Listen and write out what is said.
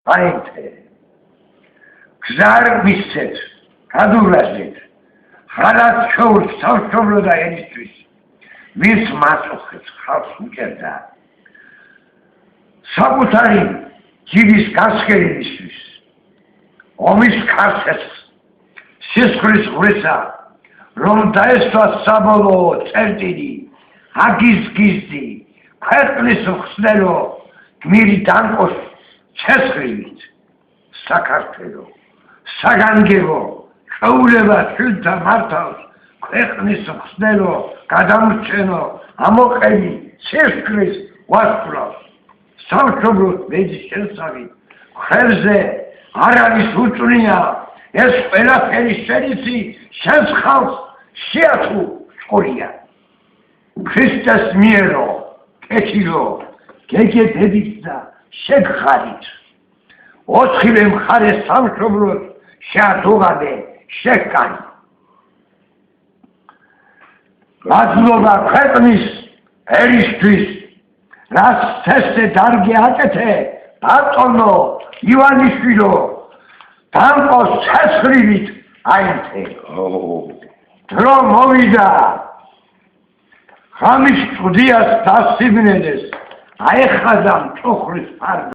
აინთე გზარ მისცეთ გადურაზეთ ხარად შოურს სამშობლო და ერისთვის ვის მაწუხებს ხალხს უჭერდა საკუთარი ჯირის გასხელისთვის ომის ქარცეს სისხლის ღვრისა რომ დაესვა საბოლოო წერტილი აგიზგიზდი ქვეყნის მხსნელო გმირი დანყოს ცეცხლით საქართველო საგანგებო ჩვეულება შვილთა მართავს ქვეყნის მხსნელო გადამრჩენო ამოყელი ცეცხლის ვასწავლავს სამშობლოს ბედის შესავით ხერზე არ არის უწვნია ეს ყველაფერი შენიცი შენს ხალხს შეათუ სკოლია ქრისტეს მიერო კეთილო გეგედებით და შეგხარით ოთხივე მხარე სამშობლოს შეათუღადე შეკანი ლაძვლობა ქვეყნის ერისთვის რაც ცესე დარგი აკეთე ბატონო ივანიშვილო დანყოს ცეცხლივით აინთე დრო მოვიდა ხამის წვდიას დასიბნედეს აეხადა მწუხრის ფარდ